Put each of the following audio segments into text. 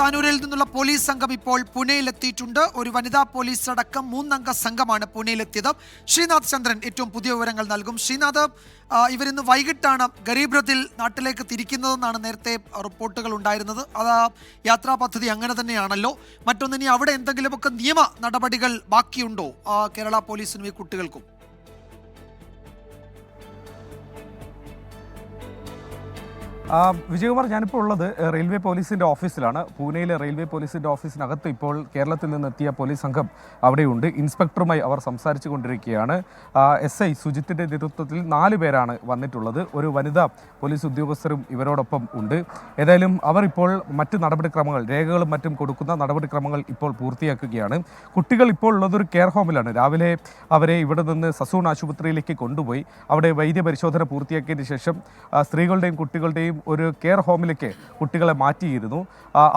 താനൂരിൽ നിന്നുള്ള പോലീസ് സംഘം ഇപ്പോൾ പുനെയിലെത്തിയിട്ടുണ്ട്. ഒരു വനിതാ പോലീസ് അടക്കം 3 അംഗ സംഘമാണ് പുനെയിലെത്തിയത്. ശ്രീനാഥ് ചന്ദ്രൻ ഏറ്റവും പുതിയ വിവരങ്ങൾ നൽകും. ശ്രീനാഥ്, ഇവരിന്ന് വൈകിട്ടാണ് ഗരീബ് രഥിൽ നാട്ടിലേക്ക് തിരിക്കുന്നതെന്നാണ് നേരത്തെ റിപ്പോർട്ടുകൾ ഉണ്ടായിരുന്നത്. അത് യാത്രാ പദ്ധതി അങ്ങനെ തന്നെയാണല്ലോ. മറ്റൊന്നിനി അവിടെ എന്തെങ്കിലുമൊക്കെ നിയമ നടപടികൾ ബാക്കിയുണ്ടോ കേരള പോലീസിനും ഈ കുട്ടികൾക്കും? വിജയകുമാർ, ഞാനിപ്പോൾ ഉള്ളത് റെയിൽവേ പോലീസിൻ്റെ ഓഫീസിലാണ്. പൂനെയിലെ റെയിൽവേ പോലീസിൻ്റെ ഓഫീസിനകത്ത് ഇപ്പോൾ കേരളത്തിൽ നിന്നെത്തിയ പോലീസ് സംഘം അവിടെയുണ്ട്. ഇൻസ്പെക്ടറുമായി അവർ സംസാരിച്ചു കൊണ്ടിരിക്കുകയാണ്. SI സുജിത്തിൻ്റെ നേതൃത്വത്തിൽ 4 പേരാണ് വന്നിട്ടുള്ളത്. ഒരു വനിതാ പോലീസ് ഉദ്യോഗസ്ഥരും ഇവരോടൊപ്പം ഉണ്ട്. ഏതായാലും അവർ ഇപ്പോൾ മറ്റ് നടപടിക്രമങ്ങൾ, രേഖകളും മറ്റും കൊടുക്കുന്ന നടപടിക്രമങ്ങൾ ഇപ്പോൾ പൂർത്തിയാക്കുകയാണ്. കുട്ടികൾ ഇപ്പോൾ ഉള്ളതൊരു കെയർ ഹോമിലാണ്. രാവിലെ അവരെ ഇവിടെ നിന്ന് സസൂൺ ആശുപത്രിയിലേക്ക് കൊണ്ടുപോയി അവിടെ വൈദ്യപരിശോധന പൂർത്തിയാക്കിയതിന് ശേഷം സ്ത്രീകളുടെയും കുട്ടികളുടെയും ഒരു കെയർ ഹോമിലേക്ക് കുട്ടികളെ മാറ്റിയിരുന്നു.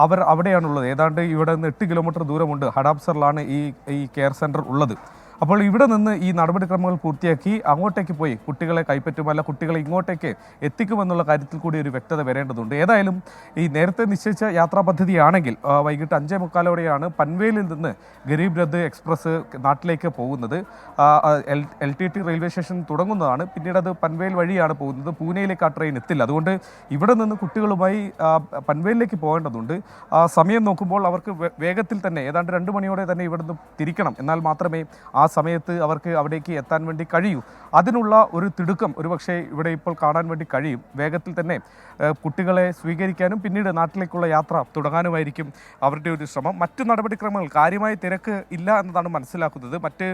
അവർ അവിടെയാണുള്ളത്. ഏതാണ്ട് ഇവിടെ നിന്ന് 8 കിലോമീറ്റർ ദൂരമുണ്ട്. ഹഡാപ്സറിലാണ് ഈ കെയർ സെൻറ്റർ ഉള്ളത്. അപ്പോൾ ഇവിടെ നിന്ന് ഈ നടപടിക്രമങ്ങൾ പൂർത്തിയാക്കി അങ്ങോട്ടേക്ക് പോയി കുട്ടികളെ കൈപ്പറ്റുമല്ല കുട്ടികളെ ഇങ്ങോട്ടേക്ക് എത്തിക്കുമെന്നുള്ള കാര്യത്തിൽ കൂടി ഒരു വ്യക്തത വരേണ്ടതുണ്ട്. ഏതായാലും ഈ നേരത്തെ നിശ്ചയിച്ച യാത്രാ പദ്ധതിയാണെങ്കിൽ വൈകിട്ട് 5:45 പൻവേലിൽ നിന്ന് ഗരീബ് രഥ് എക്സ്പ്രസ് നാട്ടിലേക്ക് പോകുന്നത്. LTT റെയിൽവേ സ്റ്റേഷൻ തുടങ്ങുന്നതാണ്. പിന്നീട് അത് പൻവേൽ വഴിയാണ് പോകുന്നത്. പൂനെയിലേക്ക് ആ ട്രെയിൻ എത്തില്ല. അതുകൊണ്ട് ഇവിടെ നിന്ന് കുട്ടികളുമായി പൻവേലിലേക്ക് പോകേണ്ടതുണ്ട്. സമയം നോക്കുമ്പോൾ അവർക്ക് വേഗത്തിൽ തന്നെ ഏതാണ്ട് 2 മണിയോടെ തന്നെ ഇവിടുന്ന് തിരിക്കണം. എന്നാൽ മാത്രമേ ആ സമയത്ത് അവർക്ക് അവിടേക്ക് എത്താൻ വേണ്ടി കഴിയൂ. അതിനുള്ള ഒരു തിടുക്കം ഒരുപക്ഷെ ഇവിടെ ഇപ്പോൾ കാണാൻ വേണ്ടി കഴിയും. വേഗത്തിൽ തന്നെ കുട്ടികളെ സ്വീകരിക്കാനും പിന്നീട് നാട്ടിലേക്കുള്ള യാത്ര തുടങ്ങാനുമായിരിക്കും അവരുടെ ഒരു ശ്രമം. മറ്റ് നടപടിക്രമങ്ങൾ, കാര്യമായ തിരക്ക് ഇല്ല എന്നതാണ് മനസ്സിലാക്കുന്നത്. മറ്റ്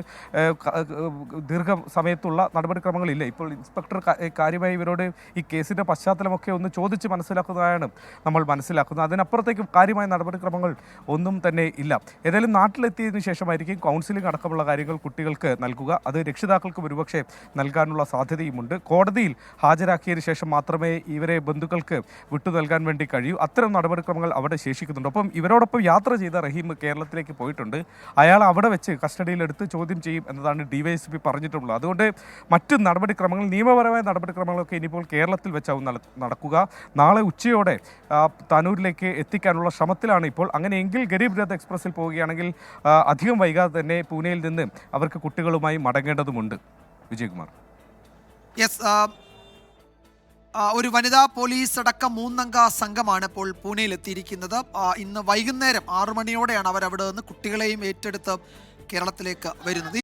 ദീർഘ സമയത്തുള്ള നടപടിക്രമങ്ങളില്ല. ഇപ്പോൾ ഇൻസ്പെക്ടർ കാര്യമായി ഇവരോട് ഈ കേസിൻ്റെ പശ്ചാത്തലമൊക്കെ ഒന്ന് ചോദിച്ച് മനസ്സിലാക്കുന്നതാണ് നമ്മൾ മനസ്സിലാക്കുന്നത്. അതിനപ്പുറത്തേക്ക് കാര്യമായ നടപടിക്രമങ്ങൾ ഒന്നും തന്നെ ഇല്ല. ഏതായാലും നാട്ടിലെത്തിയതിനു ശേഷമായിരിക്കും കൗൺസിലിംഗ് അടക്കമുള്ള കാര്യങ്ങൾ കുട്ടികൾക്ക് നൽകുക. അത് രക്ഷിതാക്കൾക്കും ഒരുപക്ഷെ നൽകാനുള്ള സാധ്യതയുമുണ്ട്. കോടതിയിൽ ഹാജരാക്കിയതിനു ശേഷം മാത്രമേ ഇവരെ ബന്ധുക്കൾക്ക് വിട്ടു നൽകാൻ വേണ്ടി കഴിയൂ. അത്തരം നടപടിക്രമങ്ങൾ അവിടെ ശേഷിക്കുന്നുണ്ട്. ഒപ്പം ഇവരോടൊപ്പം യാത്ര ചെയ്ത റഹീം കേരളത്തിലേക്ക് പോയിട്ടുണ്ട്. അയാൾ അവിടെ വെച്ച് കസ്റ്റഡിയിലെടുത്ത് ചോദ്യം ചെയ്യും എന്നതാണ് DYSP പറഞ്ഞിട്ടുള്ളത്. അതുകൊണ്ട് മറ്റ് നടപടിക്രമങ്ങൾ, നിയമപരമായ നടപടിക്രമങ്ങളൊക്കെ ഇനിയിപ്പോൾ കേരളത്തിൽ വെച്ചാവും നടക്കുക. നാളെ ഉച്ചയോടെ താനൂരിലേക്ക് എത്തിക്കാനുള്ള ശ്രമത്തിലാണ് ഇപ്പോൾ. അങ്ങനെയെങ്കിൽ ഗരീബ് രഥ് എക്സ്പ്രസിൽ പോവുകയാണെങ്കിൽ അധികം വൈകാതെ തന്നെ പൂനെയിൽ നിന്ന് അവർക്ക് കുട്ടികളുമായി മടങ്ങേണ്ടതുമുണ്ട്. വിജയകുമാർ. യെസ്, ഒരു വനിതാ പോലീസ് അടക്കം 3 അംഗ സംഘമാണ് ഇപ്പോൾ പൂനെയിലെത്തിയിരിക്കുന്നത്. ഇന്ന് വൈകുന്നേരം 6 മണിയോടെയാണ് അവരവിടെ നിന്ന് കുട്ടികളെയും ഏറ്റെടുത്ത് കേരളത്തിലേക്ക് വരുന്നത്.